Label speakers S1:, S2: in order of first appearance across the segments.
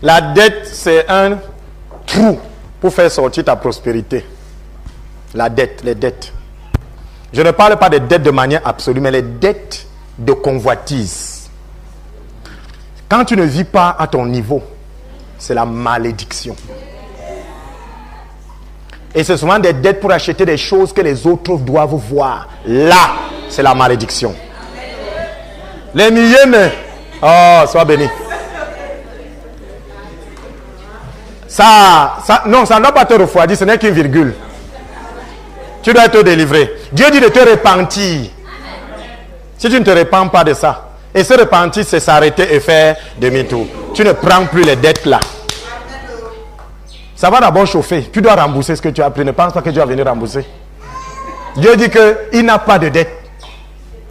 S1: La dette, c'est un trou pour faire sortir ta prospérité. La dette, les dettes. Je ne parle pas des dettes de manière absolue, mais les dettes de convoitise. Quand tu ne vis pas à ton niveau, c'est la malédiction. Et c'est souvent des dettes pour acheter des choses que les autres doivent voir. Là, c'est la malédiction. Les milliers, mais... Oh, sois béni. Non, ça ne doit pas te refroidir, ce n'est qu'une virgule. Tu dois être délivré. Dieu dit de te repentir. Si tu ne te repens pas de ça, et se repentir, c'est s'arrêter et faire demi-tour. Tu ne prends plus les dettes là. Ça va d'abord chauffer. Tu dois rembourser ce que tu as pris. Ne pense pas que Dieu va venir rembourser. Dieu dit qu'il n'a pas de dette.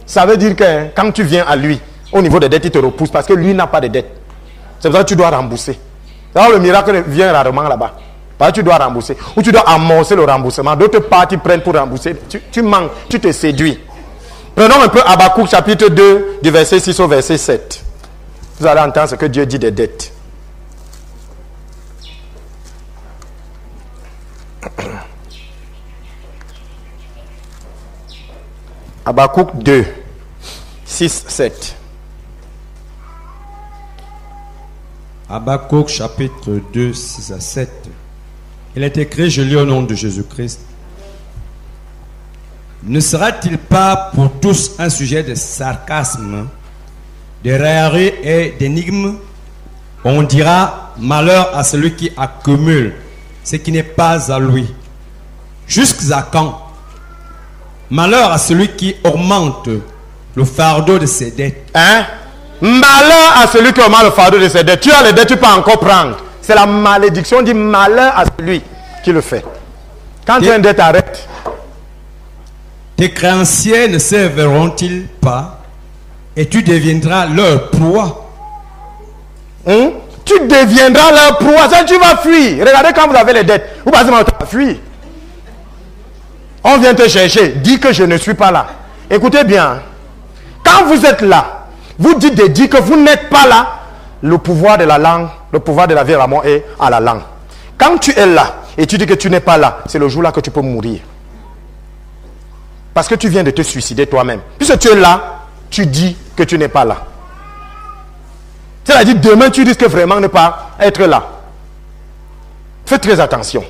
S1: Ça veut dire que quand tu viens à lui, au niveau des dettes, il te repousse parce que lui n'a pas de dette. C'est pour ça que tu dois rembourser. Alors le miracle vient rarement là-bas. Parce que tu dois rembourser. Ou tu dois amorcer le remboursement. D'autres parties prennent pour rembourser. Tu manques, tu te séduis. Prenons un peu Habakkuk chapitre 2 du verset 6 au verset 7. Vous allez entendre ce que Dieu dit des dettes. Habakkuk 2, 6, 7.
S2: Habakkuk chapitre 2, 6 à 7. Il est écrit, je lis au nom de Jésus-Christ. Ne sera-t-il pas pour tous un sujet de sarcasme, de raillerie et d'énigme? On dira malheur à celui qui accumule ce qui n'est pas à lui. Jusqu'à quand? Malheur à celui qui augmente le fardeau de ses dettes.
S1: Hein? Malheur à celui qui augmente le fardeau de ses dettes. Tu as les dettes, tu peux encore prendre. C'est la malédiction. On dit malheur à celui qui le fait. Quand tu as une dette, arrête.
S2: Tes créanciers ne serviront-ils pas et tu deviendras leur proie?
S1: Tu deviendras leur proie. Ça, tu vas fuir. Regardez quand vous avez les dettes. Vous passez votre temps à fuir. On vient te chercher. Dis que je ne suis pas là. Écoutez bien. Quand vous êtes là, vous dites de dire que vous n'êtes pas là. Le pouvoir de la langue, le pouvoir de la vie et la mort est à la langue. Quand tu es là et tu dis que tu n'es pas là, c'est le jour-là que tu peux mourir. Parce que tu viens de te suicider toi-même. Puisque tu es là, tu dis que tu n'es pas là. C'est-à-dire demain tu risques vraiment de ne pas être là. Fais très attention.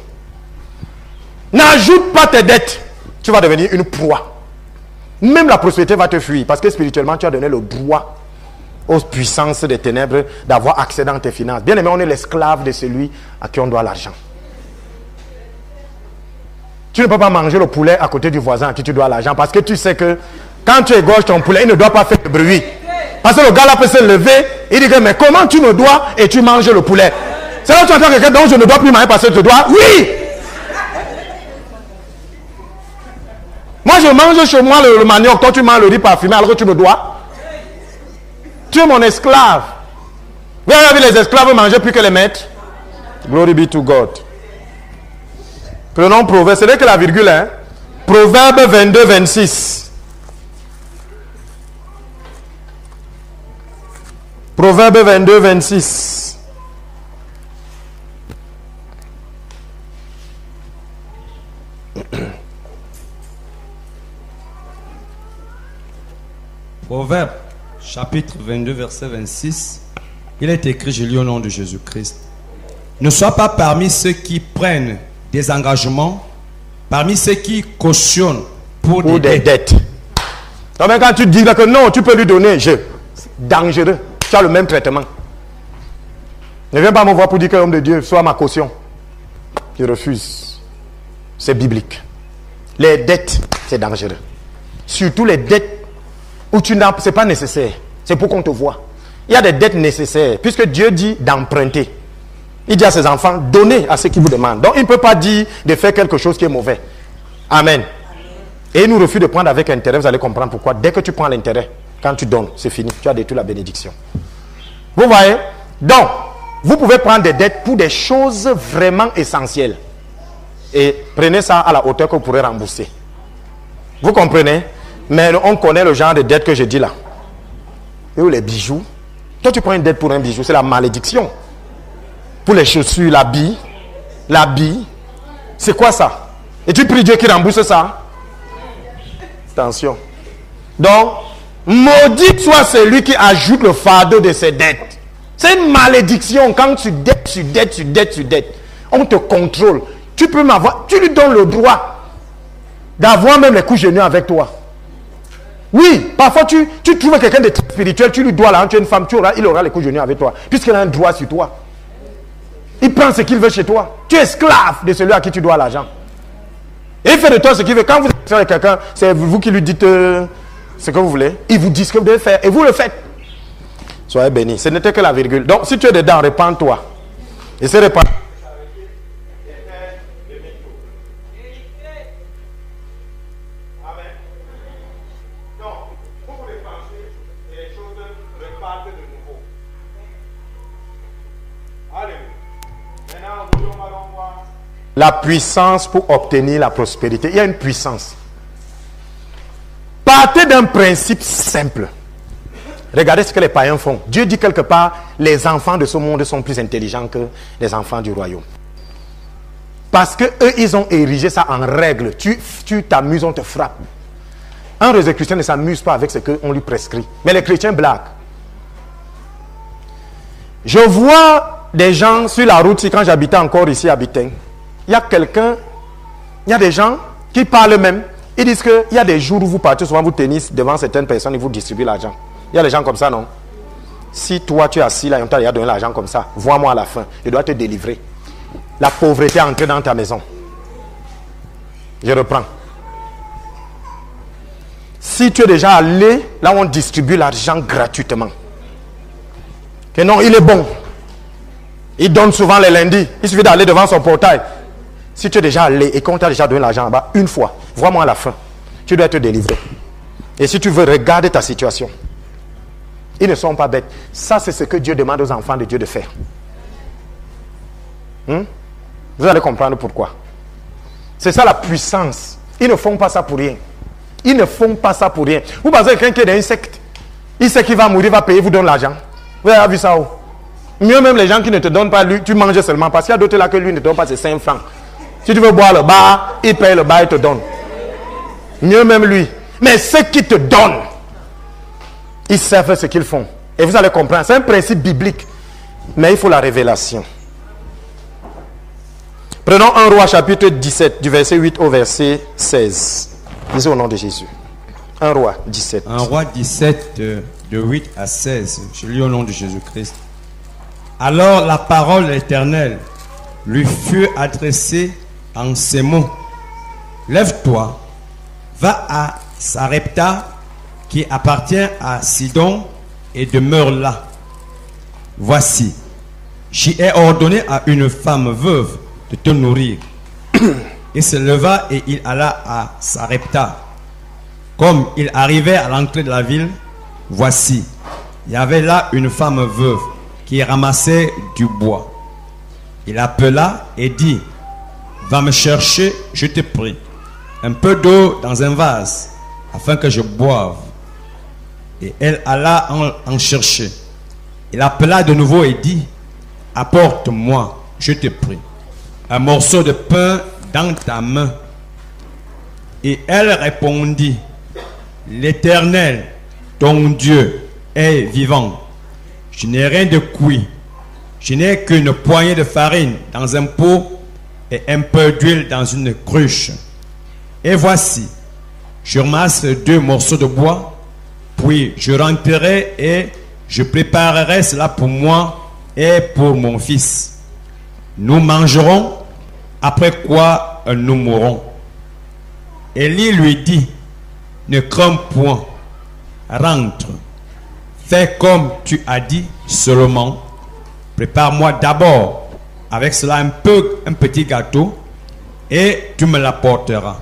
S1: N'ajoute pas tes dettes. Tu vas devenir une proie. Même la prospérité va te fuir. Parce que spirituellement tu as donné le droit aux puissances des ténèbres d'avoir accès dans tes finances. Bien aimé, on est l'esclave de celui à qui on doit l'argent. Tu ne peux pas manger le poulet à côté du voisin à qui tu dois l'argent. Parce que tu sais que quand tu égorges ton poulet, il ne doit pas faire de bruit. Parce que le gars là peut se lever. Il dit que mais comment tu me dois et tu manges le poulet? C'est là que tu entends quelqu'un dont je ne dois plus manger parce que tu dois. Oui! Moi je mange chez moi le manioc. Toi tu manges le riz parfumé alors que tu me dois. Tu es mon esclave. Vous avez vu les esclaves manger plus que les maîtres? Glory be to God. Prenons Proverbe, c'est vrai que la virgule, hein? Proverbe 22, 26. Proverbe 22, 26.
S2: Proverbe, chapitre 22, verset 26. Il est écrit, je lis au nom de Jésus-Christ. Ne sois pas parmi ceux qui prennent des engagements, parmi ceux qui cautionnent pour des dettes.
S1: Donc même quand tu dis là que non, tu peux lui donner, dangereux. Tu as le même traitement. Ne viens pas me voir pour dire que l'homme de Dieu soit ma caution. Je refuse. C'est biblique. Les dettes, c'est dangereux. Surtout les dettes où tu n'as, c'est pas nécessaire. C'est pour qu'on te voie. Il y a des dettes nécessaires, puisque Dieu dit d'emprunter. Il dit à ses enfants, donnez à ceux qui vous demandent. Donc il ne peut pas dire de faire quelque chose qui est mauvais. Amen. Et il nous refuse de prendre avec intérêt. Vous allez comprendre pourquoi. Dès que tu prends l'intérêt, quand tu donnes, c'est fini. Tu as détruit la bénédiction. Vous voyez? Donc, vous pouvez prendre des dettes pour des choses vraiment essentielles. Et prenez ça à la hauteur que vous pourrez rembourser. Vous comprenez? Mais on connaît le genre de dette que je dis là. Et où les bijoux. Quand tu prends une dette pour un bijou, c'est la malédiction. Pour les chaussures, l'habit. C'est quoi ça? Et tu pries Dieu qui rembourse ça? Attention. Donc, maudit soit celui qui ajoute le fardeau de ses dettes. C'est une malédiction quand tu dettes. On te contrôle. Tu peux m'avoir, tu lui donnes le droit d'avoir même les coups genoux avec toi. Oui, parfois tu trouves quelqu'un de très spirituel, tu lui dois l'argent, tu es une femme, il aura les coups genoux avec toi, puisqu'il a un droit sur toi. Il prend ce qu'il veut chez toi. Tu es esclave de celui à qui tu dois l'argent. Et il fait de toi ce qu'il veut. Quand vous êtes avec quelqu'un, c'est vous qui lui dites ce que vous voulez. Il vous dit ce que vous devez faire et vous le faites. Soyez bénis. Ce n'était que la virgule. Donc, si tu es dedans, répands-toi. Et c'est répandre. La puissance pour obtenir la prospérité. Il y a une puissance. Partez d'un principe simple. Regardez ce que les païens font. Dieu dit quelque part, les enfants de ce monde sont plus intelligents que les enfants du royaume. Parce que eux, ils ont érigé ça en règle. Tu t'amuses, on te frappe. Un réseau chrétien ne s'amuse pas avec ce qu'on lui prescrit. Mais les chrétiens blaguent. Je vois des gens sur la route, quand j'habitais encore ici à Biting, il y a des gens qui parlent même. Ils disent qu'il y a des jours où vous partez, souvent vous tenez devant certaines personnes et vous distribuez l'argent. Il y a des gens comme ça, non? Si toi tu es assis là et on t'a donné l'argent comme ça, vois-moi à la fin, je dois te délivrer. La pauvreté est entrée dans ta maison. Je reprends. Si tu es déjà allé là où on distribue l'argent gratuitement, que non, il est bon. Il donne souvent les lundis. Il suffit d'aller devant son portail. Si tu es déjà allé et qu'on t'a déjà donné l'argent là-bas, une fois, vois-moi à la fin. Tu dois te délivrer. Et si tu veux, regarder ta situation. Ils ne sont pas bêtes. Ça, c'est ce que Dieu demande aux enfants de Dieu de faire. Vous allez comprendre pourquoi. C'est ça la puissance. Ils ne font pas ça pour rien. Ils ne font pas ça pour rien. Vous pensez que quelqu'un qui est dans une secte, il sait qu'il va mourir, il va payer, vous donne l'argent. Vous avez vu ça où? Mieux même les gens qui ne te donnent pas, lui, tu manges seulement. Parce qu'il y a d'autres là que lui ne te donne pas ses 5 francs. Si tu veux boire le bar, il paye le bar et te donne. Mieux même lui. Mais ceux qui te donnent, ils savent ce qu'ils font. Et vous allez comprendre. C'est un principe biblique. Mais il faut la révélation. Prenons 1 Roi chapitre 17, du verset 8 au verset 16. Lisez au nom de Jésus. 1 Roi 17.
S2: 1 Roi 17, de 8 à 16. Je lis au nom de Jésus-Christ. Alors la parole de l'Éternel lui fut adressée en ces mots. Lève-toi, va à Sarepta, qui appartient à Sidon, et demeure là. Voici, j'y ai ordonné à une femme veuve de te nourrir. Il se leva et il alla à Sarepta. Comme il arrivait à l'entrée de la ville, voici, il y avait là une femme veuve qui ramassait du bois. Il appela et dit, va me chercher, je te prie, un peu d'eau dans un vase, afin que je boive. Et elle alla en chercher. Il appela de nouveau et dit, apporte-moi, je te prie, un morceau de pain dans ta main. Et elle répondit, l'Éternel, ton Dieu, est vivant. Je n'ai rien de cuit. Je n'ai qu'une poignée de farine dans un pot et un peu d'huile dans une cruche. Et voici, je ramasse 2 morceaux de bois, puis je rentrerai et je préparerai cela pour moi et pour mon fils. Nous mangerons, après quoi nous mourrons. Élie lui dit, ne crains point, rentre, fais comme tu as dit seulement. Prépare-moi d'abord avec cela un petit gâteau et tu me l'apporteras.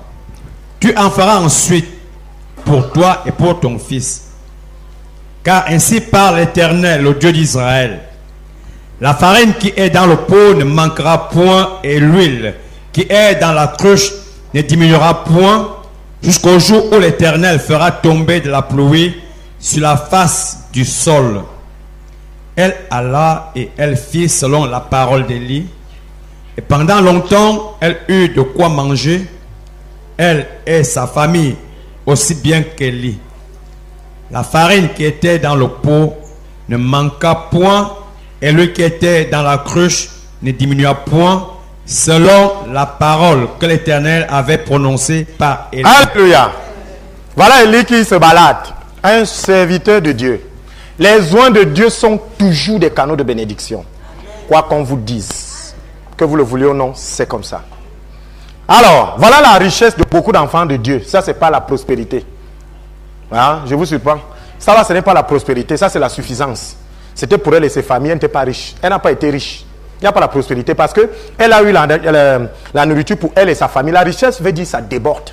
S2: Tu en feras ensuite pour toi et pour ton fils. Car ainsi parle l'Éternel, le Dieu d'Israël. La farine qui est dans le pot ne manquera point, et l'huile qui est dans la cruche ne diminuera point, jusqu'au jour où l'Éternel fera tomber de la pluie sur la face du sol. Elle alla et elle fit selon la parole d'Élie. Et pendant longtemps, elle eut de quoi manger, elle et sa famille, aussi bien qu'Élie. La farine qui était dans le pot ne manqua point, et lui qui était dans la cruche ne diminua point, selon la parole que l'Éternel avait prononcée par Élie.
S1: Alléluia. Voilà Élie qui se balade, un serviteur de Dieu. Les oins de Dieu sont toujours des canaux de bénédiction. Quoi qu'on vous dise, que vous le vouliez ou non, c'est comme ça. Alors, voilà la richesse de beaucoup d'enfants de Dieu. Ça, c'est pas la prospérité. Hein? Je vous surprends. Ça, là, ce n'est pas la prospérité. Ça, c'est la suffisance. C'était pour elle et ses familles. Elle n'était pas riche. Elle n'a pas été riche. Il n'y a pas la prospérité parce qu'elle a eu la nourriture pour elle et sa famille. La richesse veut dire que ça déborde.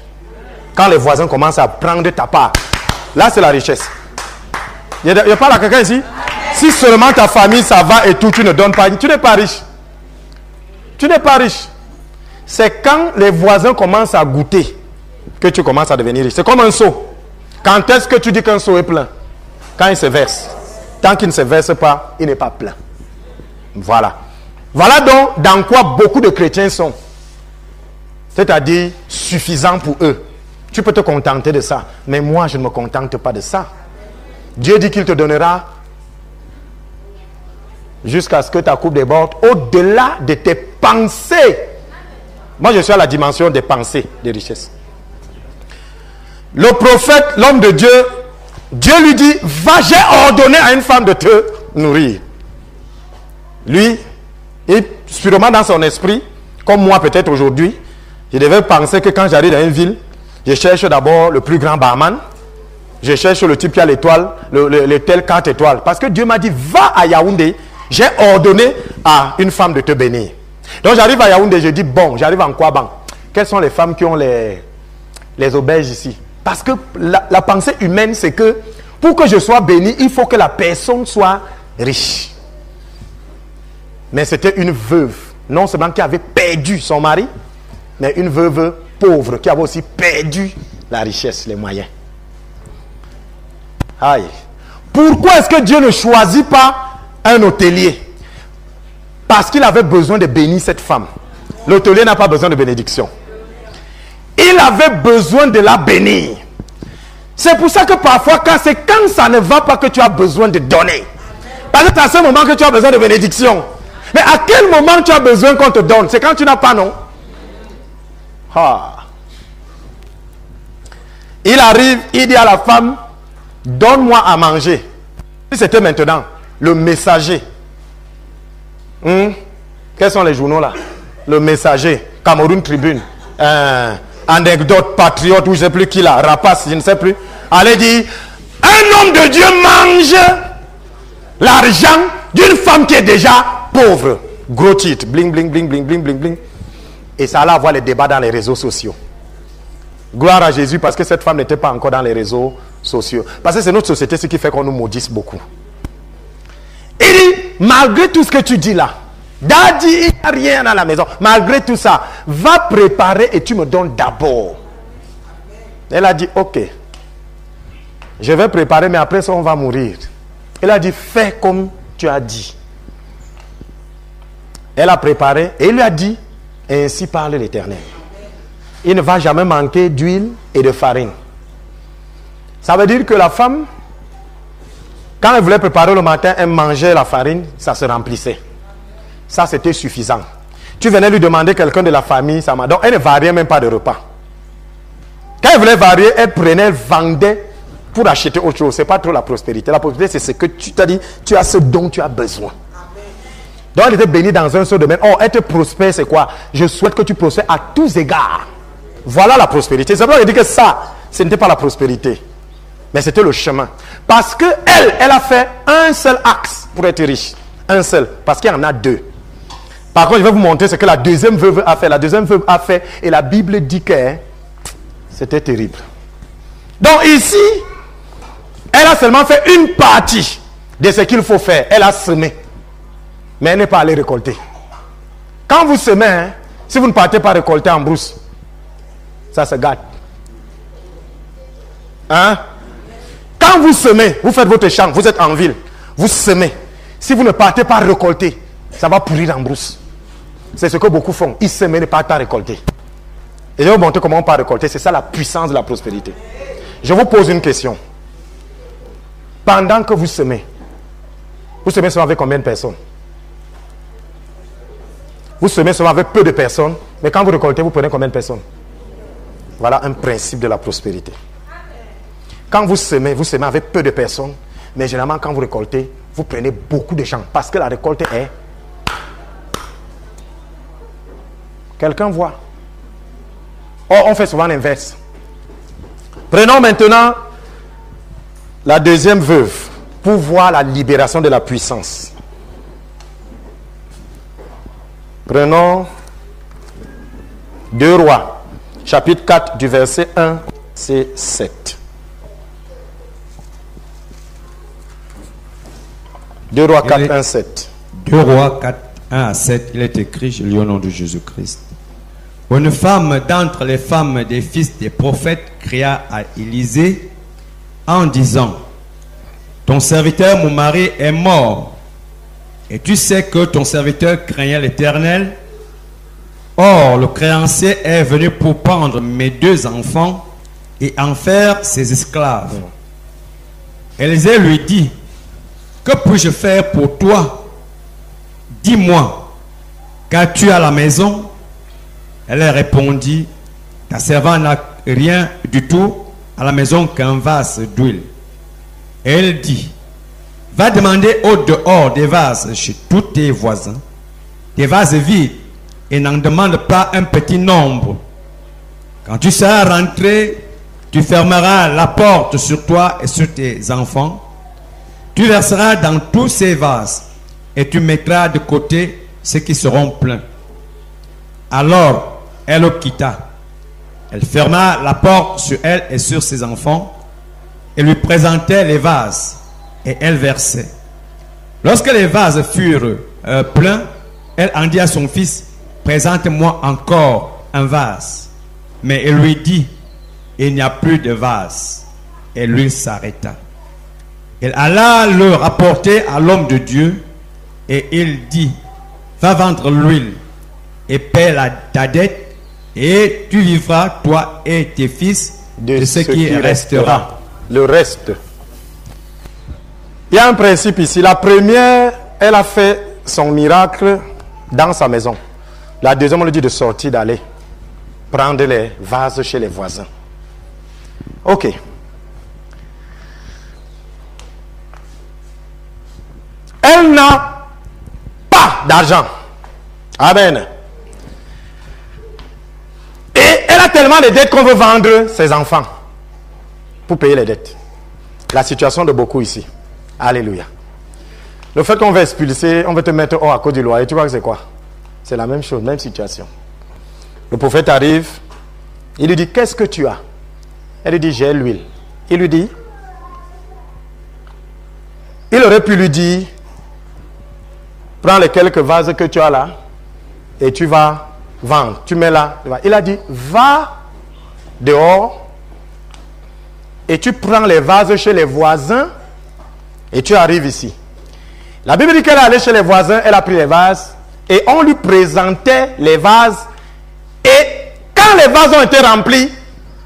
S1: Quand les voisins commencent à prendre de ta part, là, c'est la richesse. Il y a pas là quelqu'un ici? Si seulement ta famille, ça va et tout, tu ne donnes pas. Tu n'es pas riche. Tu n'es pas riche. C'est quand les voisins commencent à goûter que tu commences à devenir riche. C'est comme un seau. Quand est-ce que tu dis qu'un seau est plein? Quand il se verse. Tant qu'il ne se verse pas, il n'est pas plein. Voilà. Voilà donc dans quoi beaucoup de chrétiens sont. C'est-à-dire suffisant pour eux. Tu peux te contenter de ça. Mais moi, je ne me contente pas de ça. Dieu dit qu'il te donnera jusqu'à ce que ta coupe déborde au-delà de tes pensées. Moi, je suis à la dimension des pensées, des richesses. Le prophète, l'homme de Dieu, Dieu lui dit, va, j'ai ordonné à une femme de te nourrir. Lui, et sûrement dans son esprit, comme moi peut-être aujourd'hui, je devais penser que quand j'arrive dans une ville, je cherche d'abord le plus grand barman, je cherche le type qui a l'étoile, l'hôtel 4 étoiles. Parce que Dieu m'a dit, va à Yaoundé, j'ai ordonné à une femme de te bénir. Donc j'arrive à Yaoundé, je dis, bon, j'arrive en Kouaban. Quelles sont les femmes qui ont les auberges ici? Parce que la pensée humaine, c'est que pour que je sois béni, il faut que la personne soit riche. Mais c'était une veuve, non seulement qui avait perdu son mari, mais une veuve pauvre qui avait aussi perdu la richesse, les moyens. Aïe. Pourquoi est-ce que Dieu ne choisit pas un hôtelier? Parce qu'il avait besoin de bénir cette femme. L'hôtelier n'a pas besoin de bénédiction. Il avait besoin de la bénir. C'est pour ça que parfois, quand ça ne va pas que tu as besoin de donner. Parce que c'est à ce moment que tu as besoin de bénédiction. Mais à quel moment tu as besoin qu'on te donne? C'est quand tu n'as pas, non? Ah. Il arrive, il dit à la femme, donne-moi à manger. Si c'était maintenant, le messager. Quels sont les journaux là? Le messager, Cameroun Tribune, Anecdote, Patriote, ou je ne sais plus qui là, Rapace, je ne sais plus. Allez dire, un homme de Dieu mange l'argent d'une femme qui est déjà pauvre. Gros titre, bling, bling, bling, bling, bling, bling, bling. Et ça allait avoir les débats dans les réseaux sociaux. Gloire à Jésus, parce que cette femme n'était pas encore dans les réseaux sociaux. Parce que c'est notre société ce qui fait qu'on nous maudisse beaucoup. Il dit, malgré tout ce que tu dis là, Daddy, il n'y a rien à la maison. Malgré tout ça, va préparer et tu me donnes d'abord. Elle a dit, ok. Je vais préparer, mais après ça, on va mourir. Elle a dit, fais comme tu as dit. Elle a préparé et il lui a dit, ainsi parle l'Éternel. Il ne va jamais manquer d'huile et de farine. Ça veut dire que la femme, quand elle voulait préparer le matin, elle mangeait la farine, ça se remplissait. Ça, c'était suffisant. Tu venais lui demander quelqu'un de la famille, ça m'a. Donc, elle ne variait même pas de repas. Quand elle voulait varier, elle prenait, elle vendait pour acheter autre chose. Ce n'est pas trop la prospérité. La prospérité, c'est ce que tu t'as dit, tu as ce dont tu as besoin. Donc, elle était bénie dans un seul domaine. Oh, être prospère, c'est quoi? Je souhaite que tu prospères à tous égards. Voilà la prospérité. C'est pour ça que je dis que ça, ce n'était pas la prospérité. Mais c'était le chemin. Parce que elle a fait un seul axe pour être riche. Un seul. Parce qu'il y en a deux. Par contre, je vais vous montrer ce que la deuxième veuve a fait. La deuxième veuve a fait, et la Bible dit que C'était terrible. Donc ici, elle a seulement fait une partie de ce qu'il faut faire. Elle a semé. Mais elle n'est pas allée récolter. Quand vous semez, hein, si vous ne partez pas récolter en brousse, ça se gâte. Hein? Quand vous semez, vous faites votre champ, vous êtes en ville, vous semez. Si vous ne partez pas récolter, ça va pourrir en brousse. C'est ce que beaucoup font. Ils sèment et ne partent pas récolter. Et je vais vous montrer comment on peut récolter. C'est ça la puissance de la prospérité. Je vous pose une question. Pendant que vous semez seulement avec combien de personnes? Vous semez seulement avec peu de personnes, mais quand vous récoltez, vous prenez combien de personnes? Voilà un principe de la prospérité. Quand vous semez avec peu de personnes, mais généralement quand vous récoltez, vous prenez beaucoup de gens, parce que la récolte est... Quelqu'un voit? Oh, on fait souvent l'inverse. Prenons maintenant la deuxième veuve pour voir la libération de la puissance. Prenons 2 Rois, chapitre 4, du verset 1, c'est 7. 2 Rois 4, 1, 7.
S2: 2 Rois 4, 1 à 7, il est écrit, je lis au nom de Jésus-Christ. Une femme d'entre les femmes des fils des prophètes cria à Élisée en disant: ton serviteur, mon mari, est mort. Et tu sais que ton serviteur craignait l'Éternel. Or, le créancier est venu pour prendre mes 2 enfants et en faire ses esclaves. Élisée lui dit: que puis-je faire pour toi? Dis-moi, qu'as-tu à la maison? Elle répondit: ta servante n'a rien du tout à la maison qu'un vase d'huile. Et elle dit: va demander au dehors des vases chez tous tes voisins, des vases vides, et n'en demande pas un petit nombre. Quand tu seras rentré, tu fermeras la porte sur toi et sur tes enfants. Tu verseras dans tous ces vases et tu mettras de côté ceux qui seront pleins. Alors elle le quitta. Elle ferma la porte sur elle et sur ses enfants et lui présentait les vases et elle versait. Lorsque les vases furent pleins, elle en dit à son fils: présente-moi encore un vase. Mais elle lui dit: il n'y a plus de vase. Et l'huile s'arrêta. Elle alla le rapporter à l'homme de Dieu et il dit: va vendre l'huile et paie ta dette et tu vivras, toi et tes fils, de ce qui restera.
S1: Le reste. Il y a un principe ici. La première, elle a fait son miracle dans sa maison. La deuxième, on lui dit de sortir, d'aller prendre les vases chez les voisins. Ok. Elle n'a pas d'argent. Amen. Et elle a tellement de dettes qu'on veut vendre ses enfants pour payer les dettes. La situation de beaucoup ici. Alléluia. Le fait qu'on va expulser, on va te mettre hors à cause du loyer, tu vois que c'est quoi? C'est la même chose, même situation. Le prophète arrive, il lui dit: qu'est-ce que tu as? Elle lui dit: j'ai l'huile. Il lui dit, il aurait pu lui dire: prends les quelques vases que tu as là et tu vas vendre. Tu mets là. Il a dit: va dehors et tu prends les vases chez les voisins et tu arrives ici. La Bible dit qu'elle est allée chez les voisins, elle a pris les vases et on lui présentait les vases et quand les vases ont été remplis,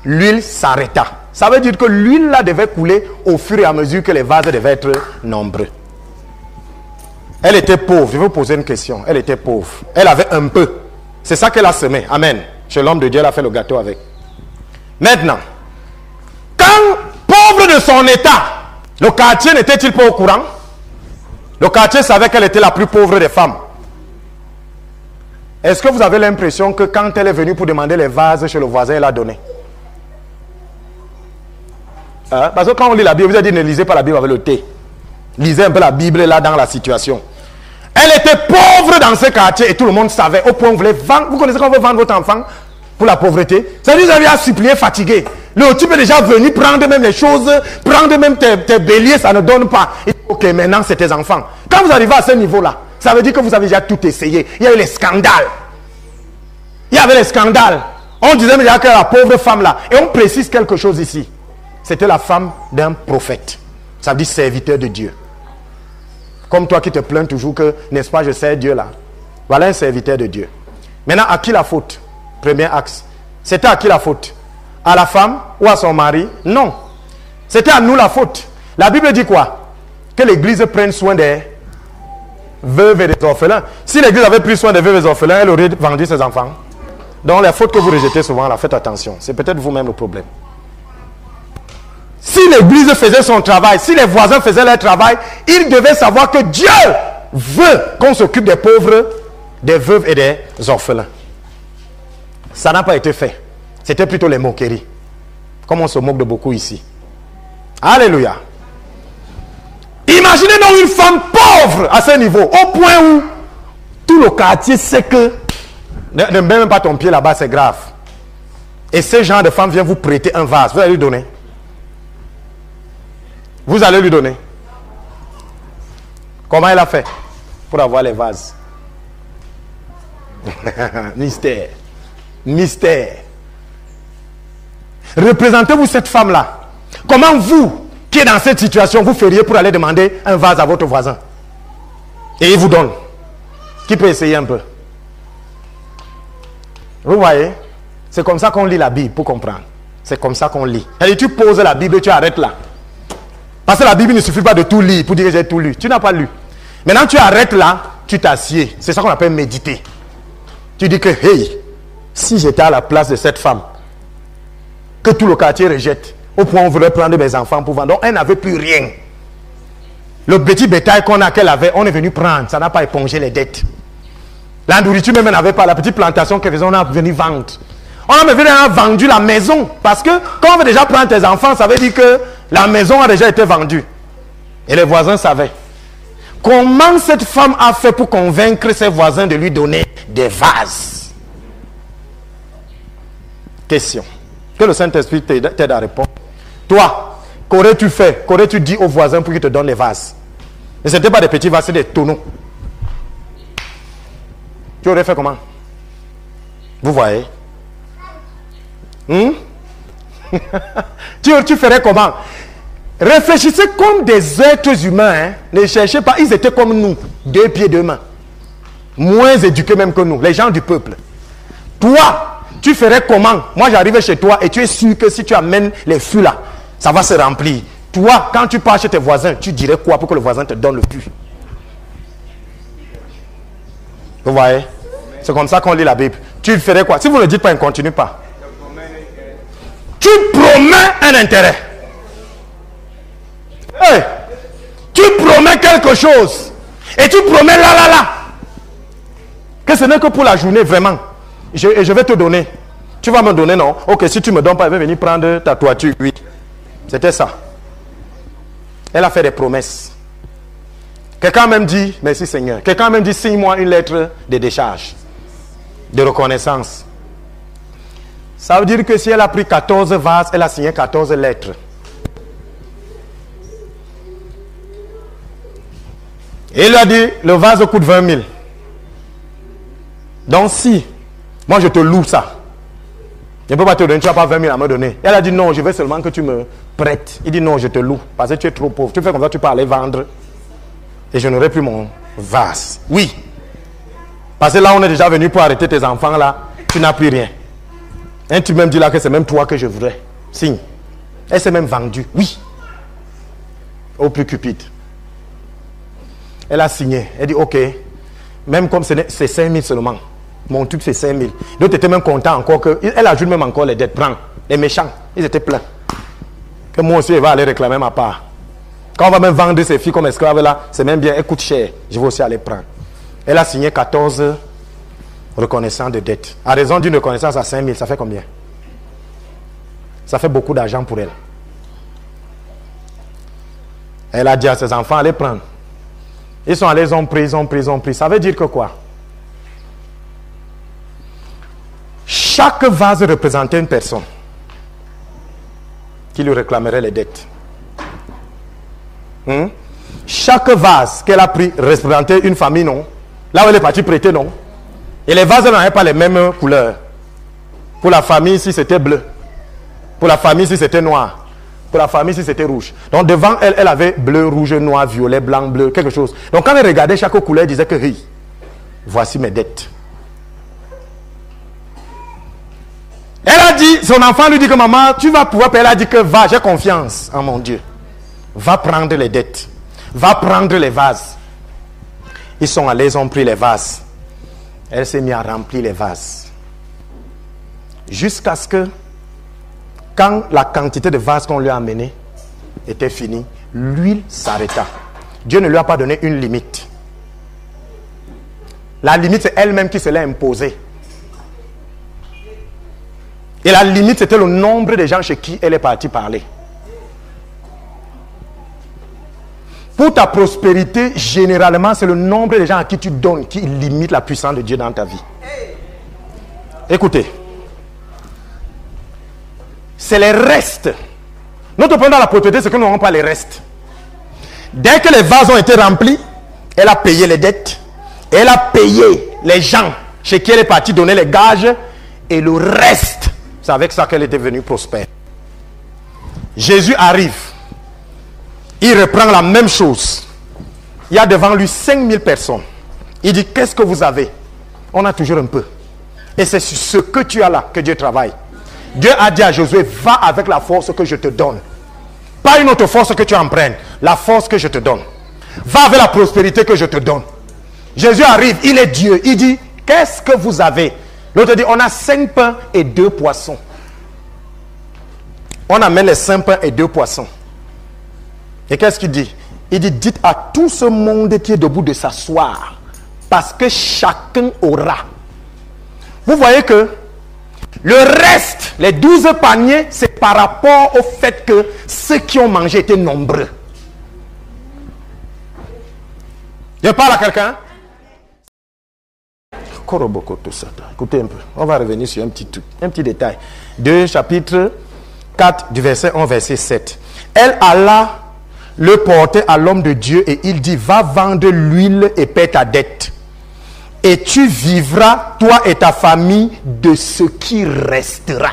S1: l'huile s'arrêta. Ça veut dire que l'huile là devait couler au fur et à mesure que les vases devaient être nombreux. Elle était pauvre. Je vais vous poser une question. Elle était pauvre. Elle avait un peu. C'est ça qu'elle a semé. Amen. Chez l'homme de Dieu, elle a fait le gâteau avec. Maintenant, quand pauvre de son état, le quartier n'était-il pas au courant? Le quartier savait qu'elle était la plus pauvre des femmes. Est-ce que vous avez l'impression que quand elle est venue pour demander les vases chez le voisin, elle a donné? Parce que quand on lit la Bible, vous avez dit ne lisez pas la Bible avec le thé. Lisez un peu la Bible là dans la situation. Elle était pauvre dans ce quartier et tout le monde savait. Au point où vous voulez vendre. Vous connaissez quand on veut vendre votre enfant? pour la pauvreté. Ça veut dire que vous avez à supplier fatigué. Le type est déjà venu prendre même les choses, prendre même tes béliers, ça ne donne pas. Et, ok, maintenant c'est tes enfants. Quand vous arrivez à ce niveau-là, ça veut dire que vous avez déjà tout essayé. Il y a eu les scandales. Il y avait les scandales. On disait déjà que la pauvre femme là, et on précise quelque chose ici. C'était la femme d'un prophète. Ça veut dire serviteur de Dieu. Comme toi qui te plains toujours que, n'est-ce pas, je sers Dieu là. Voilà un serviteur de Dieu. Maintenant, à qui la faute? Premier axe. C'était à qui la faute? À la femme ou à son mari? Non. C'était à nous la faute. La Bible dit quoi? Que l'église prenne soin des veuves et des orphelins. Si l'église avait pris soin des veuves et des orphelins, elle aurait vendu ses enfants. Donc la faute que vous rejetez souvent, là, faites attention. C'est peut-être vous-même le problème. Si l'église faisait son travail, si les voisins faisaient leur travail, ils devaient savoir que Dieu veut qu'on s'occupe des pauvres, des veuves et des orphelins. Ça n'a pas été fait. C'était plutôt les moqueries. Comme on se moque de beaucoup ici. Alléluia. Imaginez donc une femme pauvre à ce niveau, au point où tout le quartier sait que ne mets même pas ton pied là-bas, c'est grave. Et ce genre de femme vient vous prêter un vase. Vous allez lui donner. Vous allez lui donner. Comment elle a fait pour avoir les vases? Mystère. Mystère. Représentez-vous cette femme-là. Comment vous, qui êtes dans cette situation, vous feriez pour aller demander un vase à votre voisin? Et il vous donne. Qui peut essayer un peu? Vous voyez? C'est comme ça qu'on lit la Bible pour comprendre. C'est comme ça qu'on lit. Et tu poses la Bible et tu arrêtes là. Parce que la Bible ne suffit pas de tout lire pour dire que j'ai tout lu. Tu n'as pas lu. Maintenant tu arrêtes là, tu t'assieds. C'est ça qu'on appelle méditer. Tu dis que, hey, si j'étais à la place de cette femme, que tout le quartier rejette, au point où on voudrait prendre mes enfants pour vendre. Donc elle n'avait plus rien. Le petit bétail qu'elle avait, on est venu prendre. Ça n'a pas épongé les dettes. La nourriture même n'avait pas. La petite plantation qu'elle faisait, on a venu vendre. On a vendu la maison. Parce que quand on veut déjà prendre tes enfants, ça veut dire que la maison a déjà été vendue. Et les voisins savaient. Comment cette femme a fait pour convaincre ses voisins de lui donner des vases? Question. Que le Saint-Esprit t'aide à répondre. Toi, qu'aurais-tu fait? Qu'aurais-tu dit aux voisins pour qu'ils te donnent les vases? Et ce n'était pas des petits vases, c'était des tonneaux. Tu aurais fait comment? Vous voyez? Tu ferais comment? Réfléchissez comme des êtres humains. Hein? Ne cherchez pas. Ils étaient comme nous. 2 pieds, 2 mains. Moins éduqués même que nous. Les gens du peuple. Toi, tu ferais comment? Moi, j'arrive chez toi et tu es sûr que si tu amènes les fûts là, ça va se remplir. Toi, quand tu pars chez tes voisins, tu dirais quoi pour que le voisin te donne le puits? Vous voyez? C'est comme ça qu'on lit la Bible. Tu ferais quoi? Si vous ne le dites pas, on ne continue pas. Tu promets un intérêt. Hey, tu promets quelque chose. Et tu promets là. Que ce n'est que pour la journée, vraiment. Je vais te donner. Tu vas me donner, non? Ok, si tu ne me donnes pas, je vais venir prendre ta toiture. Oui. C'était ça. Elle a fait des promesses. Quelqu'un même dit, merci Seigneur. Quelqu'un même dit, signe-moi une lettre de décharge. De reconnaissance. Ça veut dire que si elle a pris 14 vases, elle a signé 14 lettres. Et il a dit, le vase coûte 20 000. Donc si, moi je te loue ça. Je ne peux pas te donner, tu n'as pas 20 000 à me donner. Elle a dit non, je veux seulement que tu me prêtes. Il dit non, je te loue, parce que tu es trop pauvre. Tu fais comme ça, tu peux aller vendre. Et je n'aurai plus mon vase. Oui. Parce que là, on est déjà venu pour arrêter tes enfants là. Tu n'as plus rien. Et tu même dis là que c'est même toi que je voudrais. Signe. Elle s'est même vendue. Oui. Au plus cupide. Elle a signé. Elle dit ok. Même comme c'est 5 000 seulement. Mon truc c'est 5 000. D'autres étaient même contents encore que. Elle ajoute même encore les dettes. Prends. Les méchants. Ils étaient pleins. Que moi aussi, elle va aller réclamer ma part. Quand on va même vendre ces filles comme esclaves là, c'est même bien. Elles coûtent cher. Je vais aussi aller prendre. Elle a signé 14 reconnaissances de dettes. À raison d'une reconnaissance à 5 000, ça fait combien? Ça fait beaucoup d'argent pour elle. Elle a dit à ses enfants, allez prendre. Ils sont allés, ils ont pris. Ça veut dire que quoi? chaque vase représentait une personne qui lui réclamerait les dettes. Chaque vase qu'elle a pris représentait une famille, non? Là où elle est partie prêter, non? Et les vases n'avaient pas les mêmes couleurs. Pour la famille, si c'était bleu. Pour la famille, si c'était noir. Pour la famille, si c'était rouge. Donc devant elle, elle avait bleu, rouge, noir, violet, blanc, bleu, quelque chose. Donc quand elle regardait chaque couleur, elle disait que oui, voici mes dettes. Elle a dit, son enfant lui dit que maman, tu vas pouvoir payer. Elle a dit que va, j'ai confiance en mon Dieu. Va prendre les dettes. Va prendre les vases. Ils sont allés, ils ont pris les vases. Elle s'est mise à remplir les vases. Jusqu'à ce que, quand la quantité de vases qu'on lui a amené était finie, l'huile s'arrêta. Dieu ne lui a pas donné une limite. La limite, c'est elle-même qui se l'a imposée. Et la limite, c'était le nombre de gens chez qui elle est partie parler. Pour ta prospérité, généralement, c'est le nombre de gens à qui tu donnes qui limite la puissance de Dieu dans ta vie. Écoutez. C'est les restes. Notre problème dans la prospérité, c'est que nous n'avons pas les restes. Dès que les vases ont été remplis, elle a payé les dettes. Elle a payé les gens chez qui elle est partie donner les gages. Et le reste, c'est avec ça qu'elle est devenue prospère. Jésus arrive. Il reprend la même chose. Il y a devant lui 5000 personnes. Il dit, qu'est-ce que vous avez? On a toujours un peu. Et c'est sur ce que tu as là que Dieu travaille. Dieu a dit à Josué, va avec la force que je te donne. Pas une autre force que tu empruntes. La force que je te donne. Va avec la prospérité que je te donne. Jésus arrive, il est Dieu. Il dit, qu'est-ce que vous avez? L'autre dit, on a 5 pains et 2 poissons. On amène les 5 pains et 2 poissons. Et qu'est-ce qu'il dit? Il dit, dites à tout ce monde qui est debout de s'asseoir. Parce que chacun aura. Vous voyez que le reste, les 12 paniers, c'est par rapport au fait que ceux qui ont mangé étaient nombreux. Je parle à quelqu'un? Écoutez un peu. On va revenir sur un petit détail. 2 chapitre 4 du verset 1 verset 7. Elle alla le porter à l'homme de Dieu et il dit, va vendre l'huile et paie ta dette. Et tu vivras, toi et ta famille, de ce qui restera.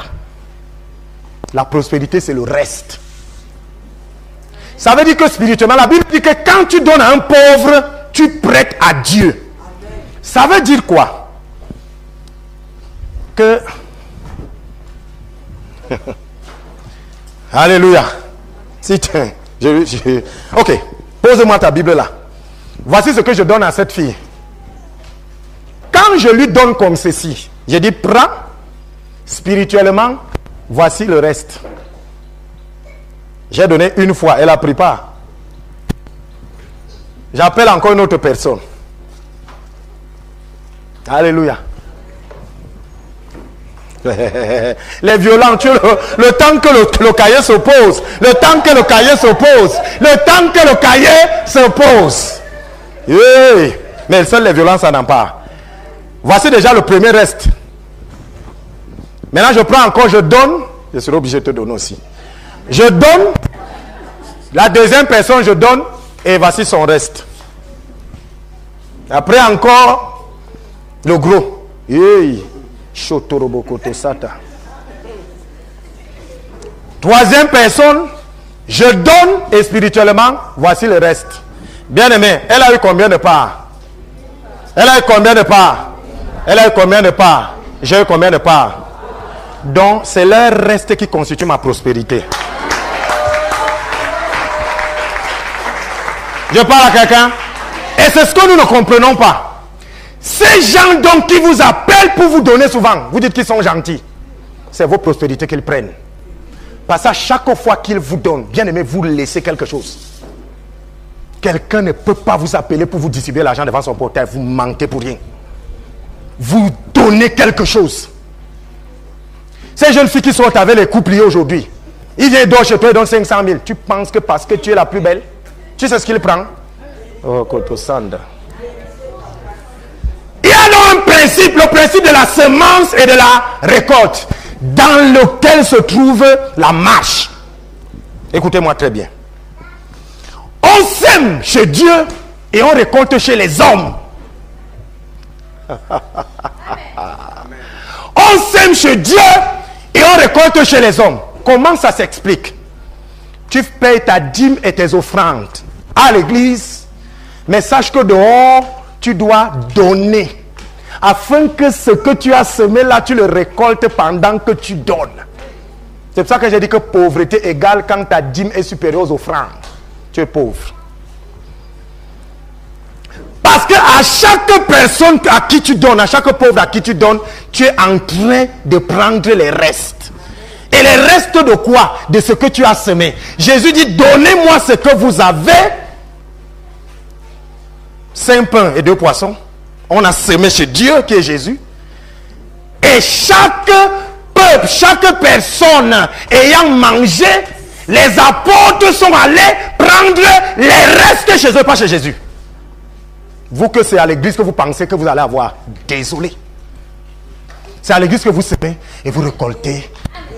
S1: La prospérité, c'est le reste. Ça veut dire que spirituellement, la Bible dit que quand tu donnes à un pauvre, tu prêtes à Dieu. Ça veut dire quoi? Que... Alléluia. Si tu... Ok, pose-moi ta Bible là. Voici ce que je donne à cette fille. Quand je lui donne comme ceci, je dis prends, spirituellement, voici le reste. J'ai donné une fois, elle a pris pas. J'appelle encore une autre personne. Alléluia. Les violents, le temps que le cahier s'oppose, le temps que le cahier s'oppose, le temps que le cahier s'oppose. Oui. Mais seuls les violents, ça n'en pas. Voici déjà le premier reste. Maintenant, je prends encore, je donne. Je serai obligé de te donner aussi. Je donne. La deuxième personne, je donne. Et voici son reste. Après encore, le gros. Hey. Troisième personne, je donne et spirituellement, voici le reste. Bien aimé, elle a eu combien de parts? Elle a eu combien de parts? Elle a eu combien de parts? J'ai eu combien de parts? Donc, c'est leur reste qui constitue ma prospérité. Je parle à quelqu'un. Et c'est ce que nous ne comprenons pas. Ces gens donc qui vous appellent pour vous donner souvent, vous dites qu'ils sont gentils. C'est vos prospérités qu'ils prennent. Parce que chaque fois qu'ils vous donnent, bien aimé, vous laissez quelque chose. Quelqu'un ne peut pas vous appeler pour vous distribuer l'argent devant son portail. Vous mentez pour rien. Vous donnez quelque chose. Ces jeunes filles qui sont avec les couples liés aujourd'hui, ils viennent d'or chez toi et donnent 500 000. Tu penses que parce que tu es la plus belle, tu sais ce qu'il prend? Oh, Kotosanda. Il y a un principe, le principe de la semence et de la récolte, dans lequel se trouve la marche. Écoutez-moi très bien. On sème chez Dieu et on récolte chez les hommes. On sème chez Dieu et on récolte chez les hommes. Comment ça s'explique? Tu payes ta dîme et tes offrandes à l'église, mais sache que dehors, tu dois donner, afin que ce que tu as semé là, tu le récoltes pendant que tu donnes. C'est pour ça que j'ai dit que pauvreté égale quand ta dîme est supérieure aux offrandes. Tu es pauvre. Parce que à chaque personne à qui tu donnes, à chaque pauvre à qui tu donnes, tu es en train de prendre les restes. Et les restes de quoi? De ce que tu as semé. Jésus dit, donnez-moi ce que vous avez. 5 pains et 2 poissons. On a semé chez Dieu qui est Jésus. Et chaque peuple, chaque personne ayant mangé, les apôtres sont allés prendre les restes chez eux, pas chez Jésus. Vous que c'est à l'église que vous pensez que vous allez avoir, désolé. C'est à l'église que vous semez et vous récoltez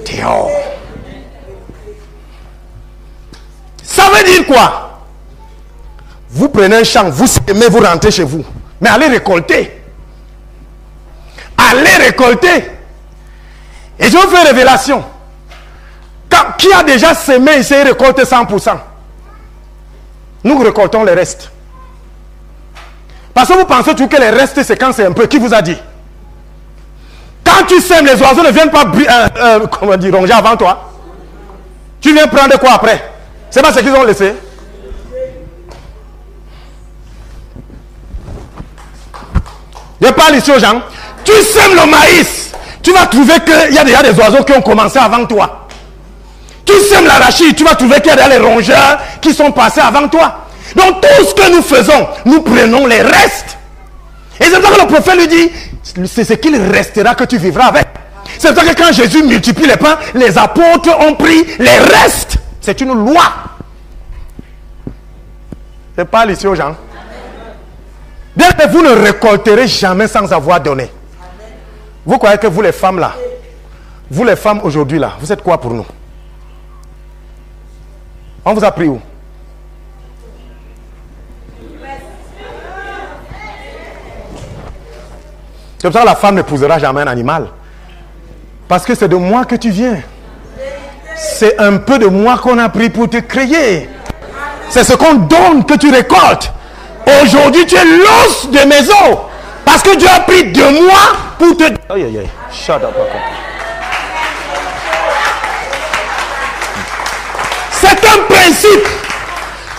S1: dehors. Ça veut dire quoi? Vous prenez un champ, vous semez, vous rentrez chez vous. Mais allez récolter. Allez récolter. Et je vous fais révélation. Qui a déjà semé ici et récolté 100%? Nous récoltons les restes. Parce que vous pensez toujours que les restes, c'est quand c'est un peu. Qui vous a dit? Quand tu sèmes, les oiseaux ne viennent pas ronger avant toi. Tu viens prendre quoi après? C'est pas ce qu'ils ont laissé. Je parle ici aux gens. Tu sèmes le maïs. Tu vas trouver qu'il y a déjà des oiseaux qui ont commencé avant toi. Tu sèmes l'arachide. Tu vas trouver qu'il y a déjà les rongeurs qui sont passés avant toi. Donc tout ce que nous faisons, nous prenons les restes. Et c'est pour ça que le prophète lui dit, c'est ce qu'il restera que tu vivras avec. C'est pour ça que quand Jésus multiplie les pains, les apôtres ont pris les restes. C'est une loi. Je parle ici aux gens. Bien que vous ne récolterez jamais sans avoir donné. Vous croyez que vous les femmes là, vous les femmes aujourd'hui là, vous êtes quoi pour nous? On vous a pris où? C'est pour ça que la femme n'épousera jamais un animal. Parce que c'est de moi que tu viens. C'est un peu de moi qu'on a pris pour te créer. C'est ce qu'on donne que tu récoltes. Aujourd'hui, tu es l'os de mes os. Parce que Dieu a pris de moi pour te... Aïe, aïe, aïe. Shut up. C'est un principe.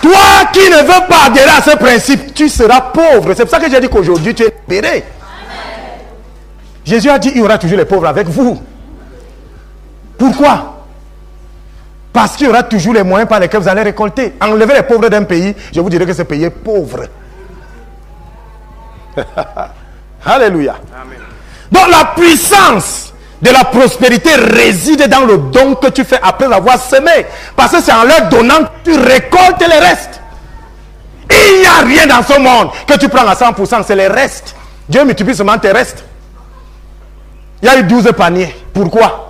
S1: Toi qui ne veux pas adhérer à ce principe, tu seras pauvre. C'est pour ça que j'ai dit qu'aujourd'hui, tu es libéré. Jésus a dit, il y aura toujours les pauvres avec vous. Pourquoi? Parce qu'il y aura toujours les moyens par lesquels vous allez récolter. Enlever les pauvres d'un pays, je vous dirais que ce pays est pauvre. Alléluia. Amen. Donc la puissance de la prospérité réside dans le don que tu fais après avoir semé. Parce que c'est en leur donnant que tu récoltes les restes. Il n'y a rien dans ce monde que tu prends à 100%, c'est les restes. Dieu multiplie seulement tes restes. Il y a eu 12 paniers. Pourquoi?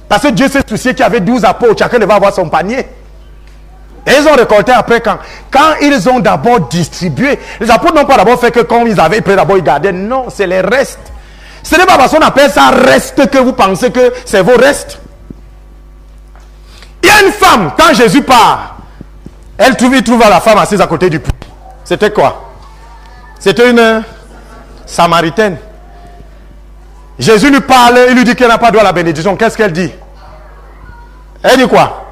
S1: Parce que Dieu s'est soucié qu'il y avait 12 apôtres. Chacun devait avoir son panier. Et ils ont récolté après quand ils ont d'abord distribué. Les apôtres n'ont pas d'abord fait que quand ils avaient pris d'abord, ils gardaient. Non, c'est les restes. Ce n'est pas parce qu'on appelle ça reste que vous pensez que c'est vos restes. Il y a une femme, quand Jésus part, il trouve la femme assise à côté du puits. C'était quoi? C'était une Samaritaine. Jésus lui parle, il lui dit qu'elle n'a pas droit à la bénédiction. Qu'est-ce qu'elle dit? Elle dit quoi?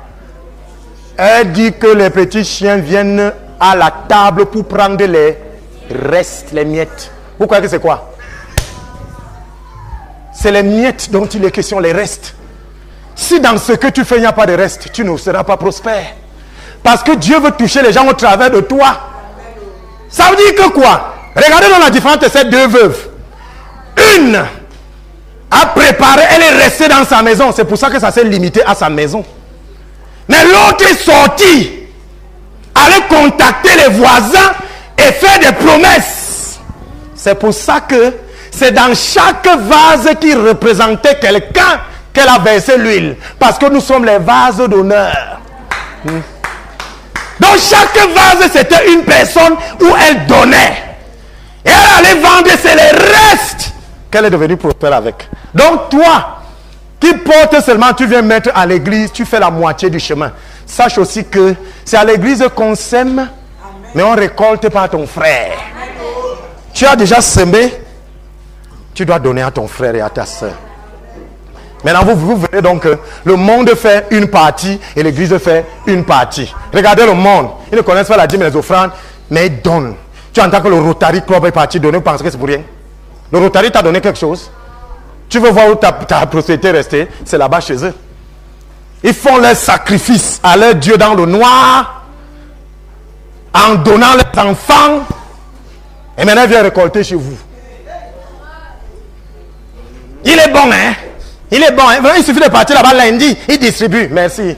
S1: Elle dit que les petits chiens viennent à la table pour prendre les restes, les miettes. Vous croyez que c'est quoi? C'est les miettes dont il est question, les restes. Si dans ce que tu fais, il n'y a pas de reste, tu ne seras pas prospère. Parce que Dieu veut toucher les gens au travers de toi. Ça veut dire que quoi? Regardez dans la différence de ces deux veuves. Une a préparé, elle est restée dans sa maison. C'est pour ça que ça s'est limité à sa maison. Mais l'autre est sorti, aller contacter les voisins et faire des promesses. C'est pour ça que C'est dans chaque vase qui représentait quelqu'un qu'elle a versé l'huile. Parce que nous sommes les vases d'honneur. Donc chaque vase, c'était une personne où elle donnait. Et elle allait vendre, c'est les restes qu'elle est devenue prospère avec. Donc toi, qui porte seulement, tu viens mettre à l'église, tu fais la moitié du chemin. Sache aussi que c'est à l'église qu'on sème, mais on récolte par ton frère. Tu as déjà semé, tu dois donner à ton frère et à ta soeur. Maintenant, vous venez donc, le monde fait une partie et l'église fait une partie. Regardez le monde, ils ne connaissent pas la dîme et les offrandes, mais ils donnent. Tu entends que le Rotary Club est parti donner, vous pensez que c'est pour rien? Le Rotary t'a donné quelque chose? Tu veux voir où ta prospérité est restée? C'est là-bas chez eux. Ils font leur sacrifice à leur Dieu dans le noir, en donnant leurs enfants, et maintenant ils viennent récolter chez vous. Il est bon, hein? Il est bon, hein? Il suffit de partir là-bas lundi, il distribue, merci.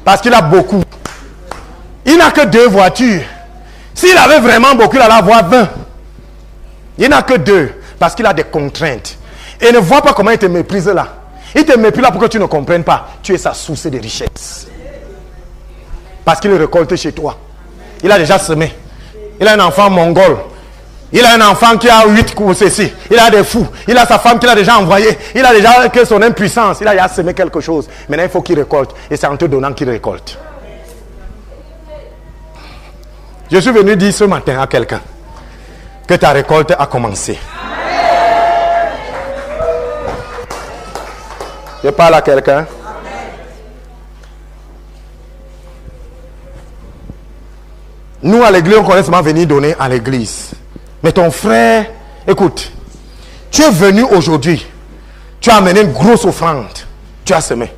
S1: Parce qu'il a beaucoup. Il n'a que 2 voitures. S'il avait vraiment beaucoup, il allait avoir 20. Il n'a que 2, parce qu'il a des contraintes. Et ne vois pas comment il te méprise là. Il te méprise là pour que tu ne comprennes pas. Tu es sa source de richesse. Parce qu'il récolte chez toi. Il a déjà semé. Il a un enfant mongol. Il a un enfant qui a 8 coups ceci. Il a des fous. Il a sa femme qu'il a déjà envoyée. Il a déjà que son impuissance. Il a déjà semé quelque chose. Maintenant il faut qu'il récolte. Et c'est en te donnant qu'il récolte. Je suis venu dire ce matin à quelqu'un que ta récolte a commencé. Je parle à quelqu'un. Nous à l'église, on connaît seulement venir donner à l'église. Mais ton frère, écoute, tu es venu aujourd'hui, tu as amené une grosse offrande, tu as semé.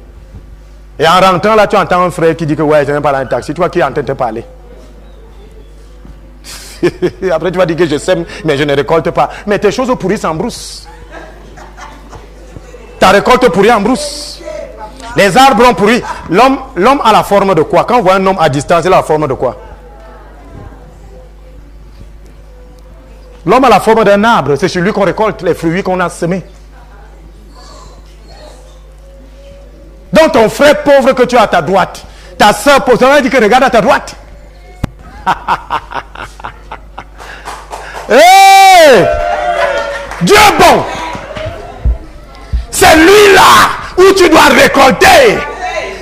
S1: Et en rentrant là, tu entends un frère qui dit que ouais, je n'aime pas dans un taxi. Tu vois qui est en train de te parler. Après tu vas dire que je sème, mais je ne récolte pas. Mais tes choses pourrissent en brousse. Ta récolte pourrit en brousse. Les arbres ont pourri. L'homme a la forme de quoi? Quand on voit un homme à distance, il a la forme de quoi? L'homme a la forme d'un arbre. C'est sur lui qu'on récolte les fruits qu'on a semés. Donc ton frère pauvre que tu as à ta droite, ta soeur pauvre, ça veut dire que regarde à ta droite. Hey! Dieu est bon. C'est lui là où tu dois récolter.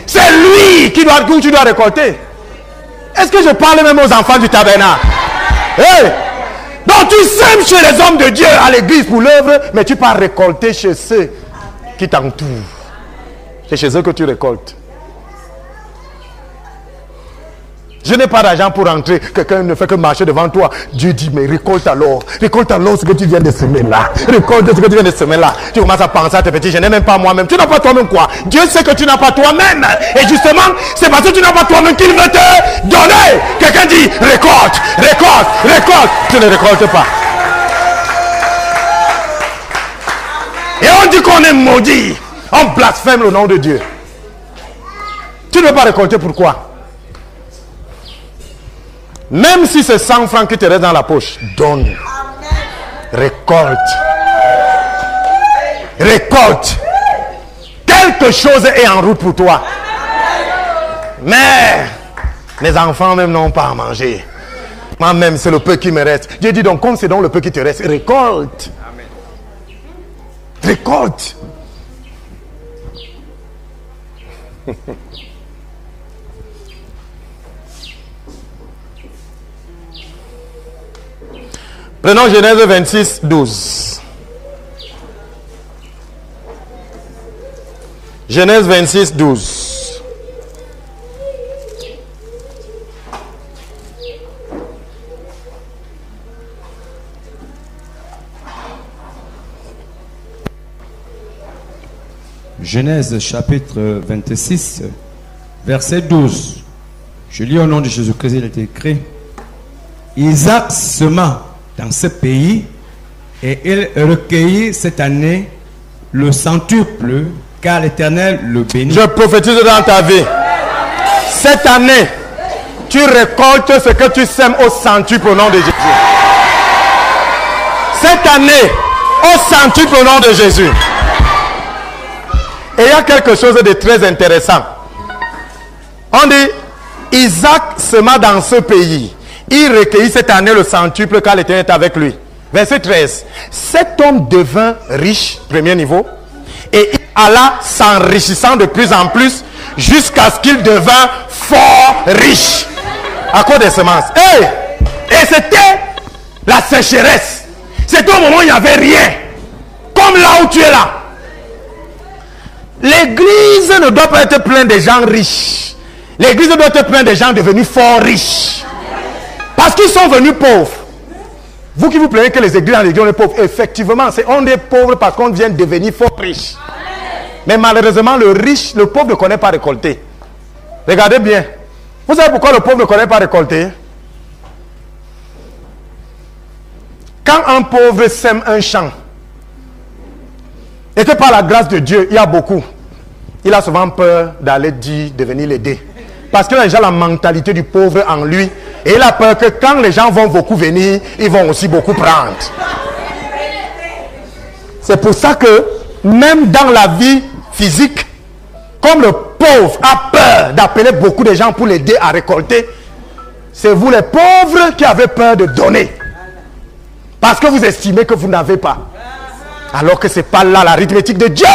S1: C'est lui où tu dois récolter. Est-ce que je parle même aux enfants du tabernacle? Hey! Donc tu sèmes chez les hommes de Dieu à l'église pour l'œuvre, mais tu pars récolter chez ceux qui t'entourent. C'est chez eux que tu récoltes. Je n'ai pas d'argent pour rentrer. Quelqu'un ne fait que marcher devant toi. Dieu dit, mais récolte alors. Récolte alors ce que tu viens de semer là. Récolte ce que tu viens de semer là. Tu commences à penser à tes petits, je n'ai même pas moi-même. Tu n'as pas toi-même quoi? Dieu sait que tu n'as pas toi-même. Et justement, c'est parce que tu n'as pas toi-même qu'il veut te donner. Quelqu'un dit, récolte, récolte, récolte. Tu ne récoltes pas. Et on dit qu'on est maudit. On blasphème le nom de Dieu. Tu ne veux pas récolter, pourquoi? Même si c'est 100 francs qui te restent dans la poche, donne. Récolte. Récolte. Quelque chose est en route pour toi. Mais mes enfants même n'ont pas à manger. Moi-même, c'est le peu qui me reste. Dieu dit donc, comme c'est donc le peu qui te reste, récolte. Récolte. Prenons Genèse 26, 12. Genèse 26, 12.
S2: Genèse chapitre 26, verset 12. Je lis au nom de Jésus-Christ, il est écrit: Isaac sema dans ce pays et il recueillit cette année le centuple, car l'Éternel le bénit.
S1: Je prophétise dans ta vie. Cette année, tu récoltes ce que tu sèmes au centuple au nom de Jésus. Cette année, Au centuple au nom de Jésus. Et il y a quelque chose de très intéressant. On dit, Isaac sema dans ce pays. Il recueillit cette année le centuple quand l'Éternel était avec lui. Verset 13. Cet homme devint riche, premier niveau, et il alla s'enrichissant de plus en plus jusqu'à ce qu'il devint fort riche. À cause des semences. Et c'était la sécheresse. C'était au moment où il n'y avait rien. Comme là où tu es là. L'église ne doit pas être pleine de gens riches. L'église doit être pleine de gens devenus fort riches. Parce qu'ils sont venus pauvres. Vous qui vous plaignez que les églises dans les régions sont pauvres, effectivement, on est pauvre parce qu'on vient devenir fort riche. Mais malheureusement, le pauvre ne connaît pas récolter. Regardez bien. Vous savez pourquoi le pauvre ne connaît pas récolter? Quand un pauvre sème un champ, et que par la grâce de Dieu, il y a beaucoup, il a souvent peur d'aller devenir l'aider. Parce qu'il a déjà la mentalité du pauvre en lui. Et il a peur que quand les gens vont beaucoup venir, ils vont aussi beaucoup prendre. C'est pour ça que même dans la vie physique, comme le pauvre a peur d'appeler beaucoup de gens pour l'aider à récolter, c'est vous les pauvres qui avez peur de donner. Parce que vous estimez que vous n'avez pas. Alors que ce n'est pas là l'arithmétique de Dieu.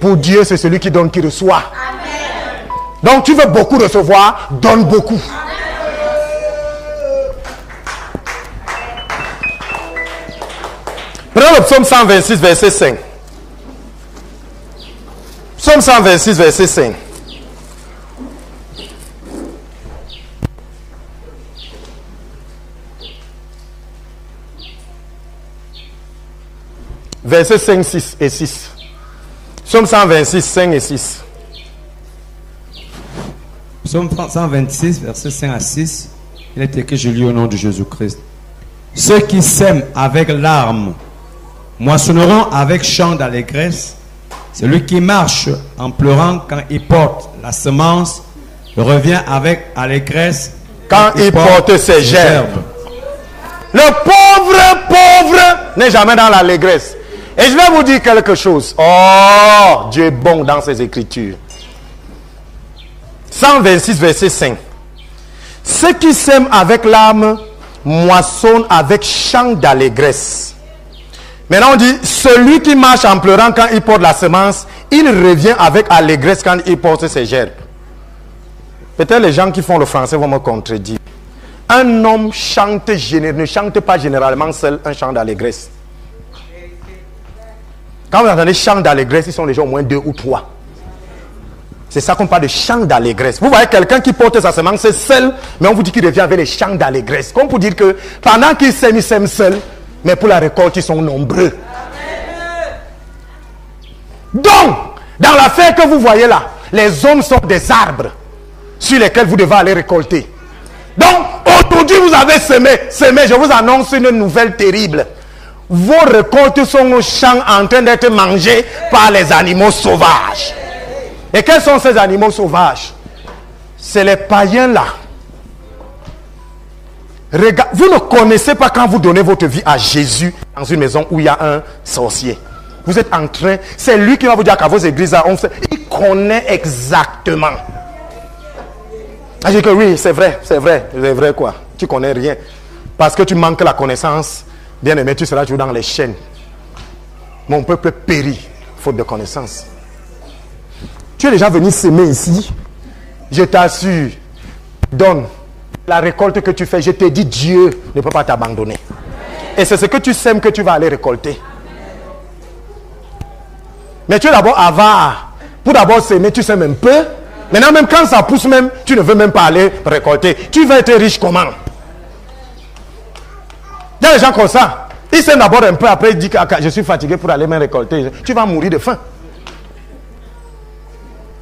S1: Pour Dieu, c'est celui qui donne qui reçoit. Donc tu veux beaucoup recevoir, donne beaucoup. Prenons le psaume 126, verset 5. Psaume 126, verset 5. Verset 5, 6 et 6. Psaume 126, 5 et 6.
S2: Psaume 126, verset 5 à 6. Il est écrit, je lis au nom de Jésus-Christ. Ceux qui sèment avec larmes moissonneront avec chant d'allégresse. Celui qui marche en pleurant quand il porte la semence revient avec allégresse
S1: quand il porte ses gerbes. Le pauvre n'est jamais dans l'allégresse. Et je vais vous dire quelque chose. Oh, Dieu est bon dans ses écritures. 126, verset 5. Ceux qui sèment avec larmes moissonnent avec chant d'allégresse. Maintenant on dit, celui qui marche en pleurant quand il porte la semence, il revient avec allégresse quand il porte ses gerbes. Peut-être les gens qui font le français vont me contredire. Un homme ne chante pas généralement seul un chant d'allégresse. Quand vous entendez chant d'allégresse, ils sont déjà au moins 2 ou 3. C'est ça qu'on parle de chant d'allégresse. Vous voyez quelqu'un qui porte sa semence seul, mais on vous dit qu'il revient avec les chants d'allégresse. Comme pour dire que pendant qu'il sème, il sème seul, mais pour la récolte, ils sont nombreux. Donc, dans l'affaire que vous voyez là, les hommes sont des arbres sur lesquels vous devez aller récolter. Donc, aujourd'hui, vous avez semé, je vous annonce une nouvelle terrible. Vos récoltes sont aux champs en train d'être mangées par les animaux sauvages. Et quels sont ces animaux sauvages? C'est les païens là. Vous ne connaissez pas quand vous donnez votre vie à Jésus dans une maison où il y a un sorcier. Vous êtes en train, c'est lui qui va vous dire qu'à vos églises, il connaît exactement. Je dis que oui, c'est vrai quoi. Tu connais rien. Parce que tu manques la connaissance, bien aimé, tu seras toujours dans les chaînes. Mon peuple périt, faute de connaissance. Tu es déjà venu s'aimer ici. Je t'assure, donne la récolte que tu fais. Je t'ai dit, Dieu ne peut pas t'abandonner. Et c'est ce que tu sèmes que tu vas aller récolter. Mais tu es d'abord avare. Pour d'abord s'aimer, tu sèmes un peu. Maintenant, même quand ça pousse, même, tu ne veux même pas aller récolter. Tu vas être riche comment? Il y a des gens comme ça. Ils sèment d'abord un peu, après ils disent que je suis fatigué pour aller me récolter. Tu vas mourir de faim.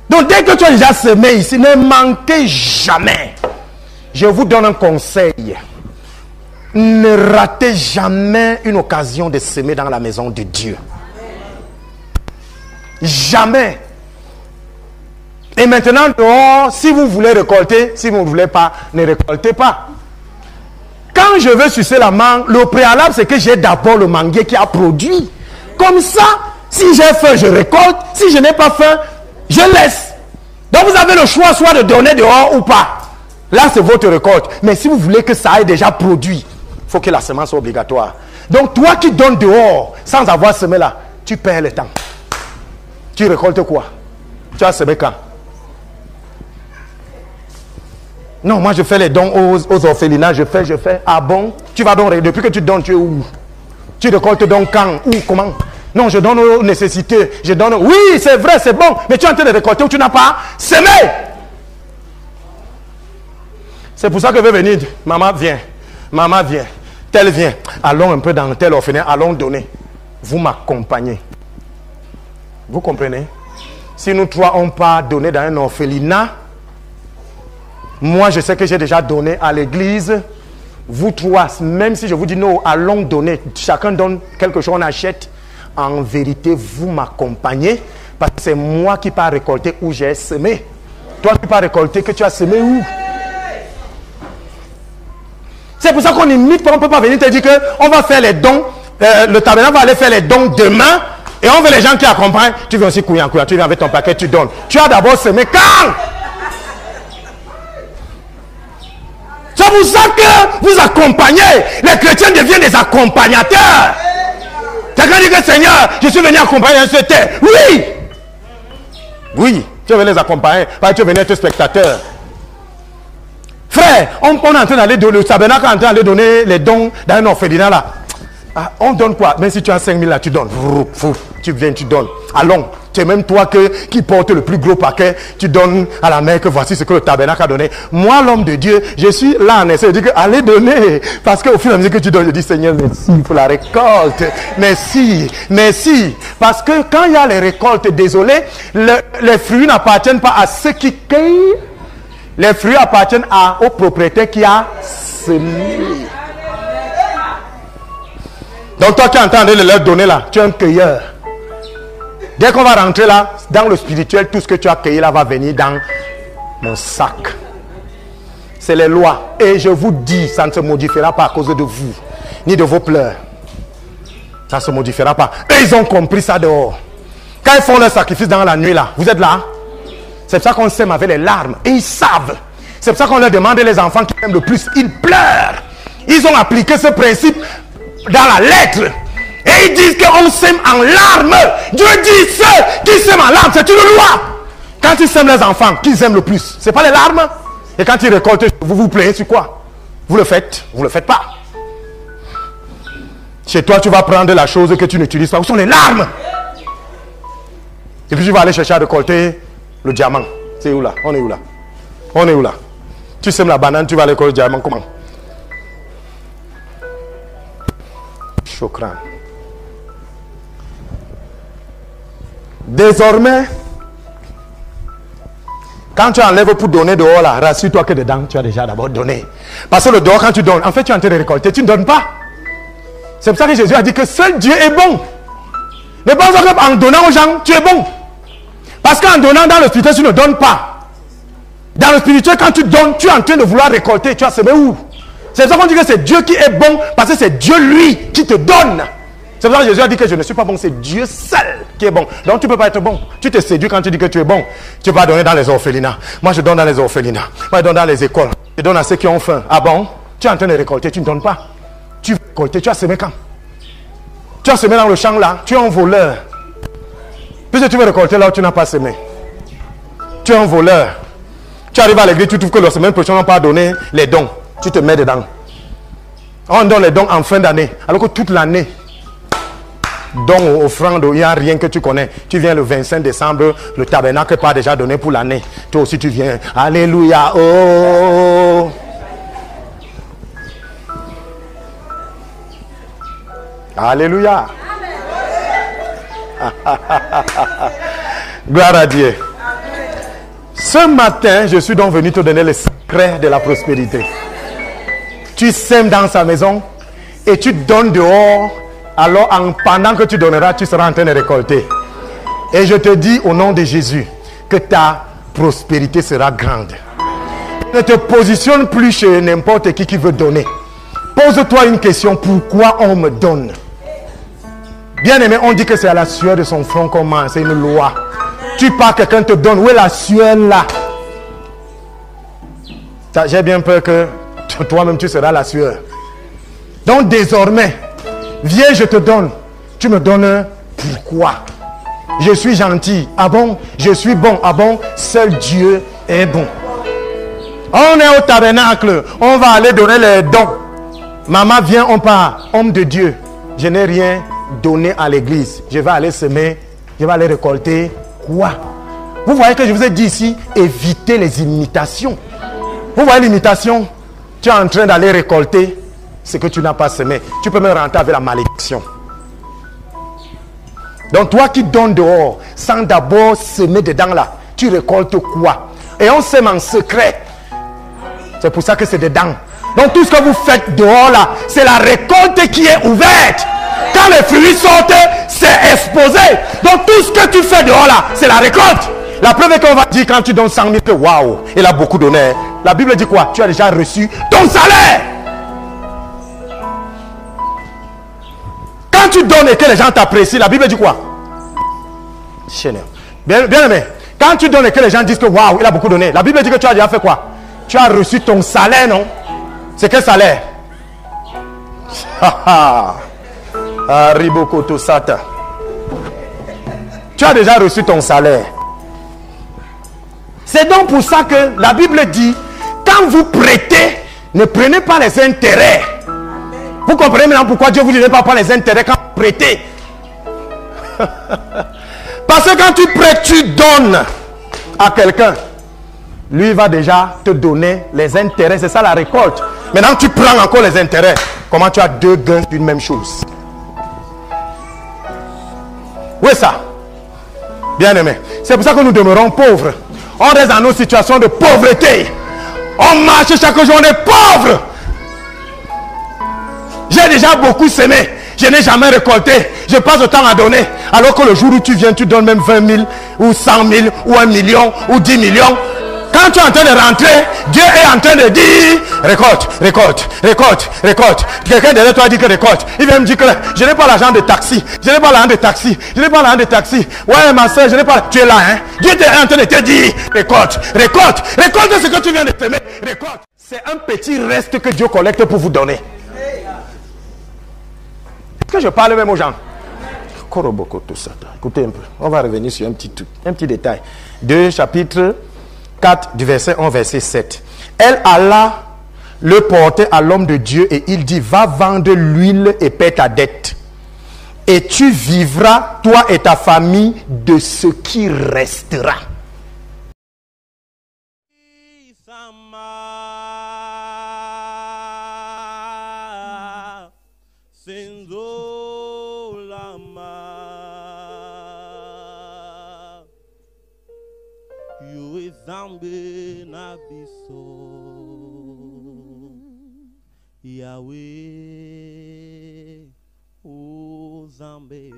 S1: Donc dès que tu as déjà semé ici, ne manquez jamais. Je vous donne un conseil. Ne ratez jamais une occasion de semer dans la maison de Dieu. Jamais. Et maintenant, dehors, si vous voulez récolter, si vous ne voulez pas, ne récoltez pas. quand je veux sucer la mangue, le préalable, c'est que j'ai d'abord le manguier qui a produit. Comme ça, si j'ai faim, je récolte. Si je n'ai pas faim, je laisse. Donc vous avez le choix soit de donner dehors ou pas. Là, c'est votre récolte. Mais si vous voulez que ça ait déjà produit, il faut que la semence soit obligatoire. Donc toi qui donnes dehors sans avoir semé là, tu perds le temps. Tu récoltes quoi? Tu as semé quand? Non, moi je fais les dons aux orphelinats, je fais. Ah bon? Tu vas donc, depuis que tu donnes, tu es où? Tu récoltes donc quand? Où? Comment? Non, je donne aux nécessités. Je donne. Oui, c'est vrai, c'est bon. Mais tu es en train de récolter où tu n'as pas semé. C'est pour ça que je vais venir. Maman vient. Maman vient. Tel vient. Allons un peu dans tel orphelinat. Allons donner. Vous m'accompagnez. Vous comprenez? Si nous trois, on part donner dans un orphelinat, moi, je sais que j'ai déjà donné à l'église. Vous trois, même si je vous dis non, allons donner. Chacun donne quelque chose, on achète. En vérité, vous m'accompagnez. Parce que c'est moi qui pars récolter où j'ai semé. Toi, tu pars récolter que tu as semé où? C'est pour ça qu'on imite. On ne peut pas venir te dire qu'on va faire les dons. Le tabernacle va aller faire les dons demain. Et on veut les gens qui accompagnent. Tu viens aussi couiller en couillant. Tu viens avec ton paquet, tu donnes. Tu as d'abord semé quand? C'est pour ça que vous accompagnez. Les chrétiens deviennent des accompagnateurs. Quelqu'un dit que Seigneur, je suis venu accompagner un seul terre. Oui. Oui, tu es venu les accompagner. Pas tu es venu être spectateur. Frère, on est en train d'aller donner, le tabernacle est en train d'aller donner les dons dans un orphelinat là. Ah, on donne quoi? Même si tu as 5000 là, tu donnes. Tu viens, tu donnes. Allons. C'est même toi qui porte le plus gros paquet. Tu donnes à la mère que voici ce que le tabernacle a donné. Moi, l'homme de Dieu, je suis là en essai. Je dis que allez donner. Parce qu'au fur et à mesure que tu donnes, je dis Seigneur, merci pour la récolte. Merci. Merci. Parce que quand il y a les récoltes, désolé, les fruits n'appartiennent pas à ceux qui cueillent. Les fruits appartiennent au propriétaire qui a semé. Donc toi qui es en train de leur donner là, tu es un cueilleur. Dès qu'on va rentrer là, dans le spirituel, tout ce que tu as cueilli là va venir dans mon sac. C'est les lois. Et je vous dis, ça ne se modifiera pas à cause de vous, ni de vos pleurs. Ça ne se modifiera pas. Et ils ont compris ça dehors. Quand ils font leur sacrifice dans la nuit là, vous êtes là? C'est pour ça qu'on s'aime avec les larmes. Et ils savent. C'est pour ça qu'on leur demande les enfants qui aiment le plus. Ils pleurent. Ils ont appliqué ce principe dans la lettre. Et ils disent qu'on s'aime en larmes. Dieu dit ceux qui s'aiment en larmes, c'est une loi. Quand ils s'aiment les enfants, qu'ils aiment le plus, ce n'est pas les larmes. Et quand ils récoltent, vous vous plaignez sur quoi? Vous le faites, vous ne le faites pas. Chez toi, tu vas prendre la chose que tu n'utilises pas. Où sont les larmes? Et puis tu vas aller chercher à récolter le diamant. C'est où là? On est où là? On est où là? Tu sèmes la banane, tu vas aller récolter le diamant. Comment? Chokran. Désormais, quand tu enlèves pour donner dehors là, rassure-toi que dedans tu as déjà d'abord donné. Parce que le dehors, quand tu donnes, en fait tu es en train de récolter, tu ne donnes pas. C'est pour ça que Jésus a dit que seul Dieu est bon. Ne pense pas qu'en donnant aux gens, tu es bon. Parce qu'en donnant dans le spirituel, tu ne donnes pas. Dans le spirituel, quand tu donnes, tu es en train de vouloir récolter. Tu as semé où? C'est pour ça qu'on dit que c'est Dieu qui est bon, parce que c'est Dieu lui qui te donne. C'est pour ça que Jésus a dit que je ne suis pas bon, c'est Dieu seul qui est bon. Donc tu ne peux pas être bon. Tu te séduis quand tu dis que tu es bon. Tu vas donner dans les orphelinats. Moi je donne dans les orphelinats. Moi je donne dans les écoles. Je donne à ceux qui ont faim. Ah bon? Tu es en train de récolter, tu ne donnes pas. Tu récoltes, tu as semé quand? Tu as semé dans le champ là, tu es un voleur. Puisque tu veux récolter là où tu n'as pas semé. Tu es un voleur. Tu arrives à l'église, tu trouves que la semaine prochaine on n'a pas donné les dons. Tu te mets dedans. On donne les dons en fin d'année. Alors que toute l'année, dons, offrandes, il n'y a rien que tu connais. Tu viens le 25 décembre, le tabernacle n'est pas déjà donné pour l'année. Toi aussi tu viens. Alléluia. Oh. Alléluia. Gloire à Dieu. Ce matin, je suis donc venu te donner le secret de la prospérité. Tu sèmes dans sa maison et tu donnes dehors. Alors, pendant que tu donneras, tu seras en train de récolter. Et je te dis au nom de Jésus que ta prospérité sera grande. Ne te positionne plus chez n'importe qui veut donner. Pose-toi une question, pourquoi on me donne? Bien aimé, on dit que c'est à la sueur de son front qu'on mange, c'est une loi. Tu pars, quelqu'un te donne, où est la sueur là? J'ai bien peur que toi-même tu seras la sueur. Donc désormais, viens, je te donne. Tu me donnes pourquoi? Je suis gentil. Ah bon? Je suis bon. Ah bon? Seul Dieu est bon. On est au tabernacle. On va aller donner les dons. Maman, viens, on part. Homme de Dieu. Je n'ai rien donné à l'église. Je vais aller semer. Je vais aller récolter quoi? Vous voyez que je vous ai dit ici, évitez les imitations. Vous voyez l'imitation? Tu es en train d'aller récolter ce que tu n'as pas semé. Tu peux même rentrer avec la malédiction. Donc toi qui donnes dehors, sans d'abord semer dedans là, tu récoltes quoi? Et on sème en secret. C'est pour ça que c'est dedans. Donc tout ce que vous faites dehors là, c'est la récolte qui est ouverte. Quand les fruits sortent, c'est exposé. Donc tout ce que tu fais dehors là, c'est la récolte. La preuve est qu'on va dire quand tu donnes 100 000 que waouh, il a beaucoup donné. La Bible dit quoi? Tu as déjà reçu ton salaire. Quand tu donnes et que les gens t'apprécient, la Bible dit quoi? Bien aimé, quand tu donnes et que les gens disent que waouh, il a beaucoup donné, la Bible dit que tu as déjà fait quoi? Tu as reçu ton salaire, non? C'est quel salaire? Tu as déjà reçu ton salaire. C'est donc pour ça que la Bible dit, quand vous prêtez, ne prenez pas les intérêts. Vous comprenez maintenant pourquoi Dieu vous dit de ne pas prendre les intérêts quand vous prêtez? Parce que quand tu prêtes, tu donnes à quelqu'un. Lui va déjà te donner les intérêts. C'est ça la récolte. Maintenant tu prends encore les intérêts. Comment tu as deux gains d'une même chose? Où est ça? Bien aimé. C'est pour ça que nous demeurons pauvres. On reste dans nos situations de pauvreté. On marche chaque jour, on est pauvre. J'ai déjà beaucoup semé. Je n'ai jamais récolté. Je passe le temps à donner. Alors que le jour où tu viens, tu donnes même 20 000 ou 100 000 ou 1 million ou 10 millions. Quand tu es en train de rentrer, Dieu est en train de dire récolte, récolte, récolte, récolte. Quelqu'un derrière toi dit que récolte. Il vient me dire que je n'ai pas l'argent de taxi. Je n'ai pas l'argent de taxi. Je n'ai pas l'argent de taxi. Ouais, ma soeur, je n'ai pas. Tu es là, hein. Dieu est en train de te dire récolte, récolte, récolte ce que tu viens de semer. Récolte. C'est un petit reste que Dieu collecte pour vous donner. Est-ce que je parle même aux gens? Écoutez un peu. On va revenir sur un petit détail. 2 chapitre 4 du verset 1 verset 7. Elle alla le porter à l'homme de Dieu et il dit, va vendre l'huile et paie ta dette. Et tu vivras, toi et ta famille, de ce qui restera.
S3: Zambe na biso Yahweh o Zambe.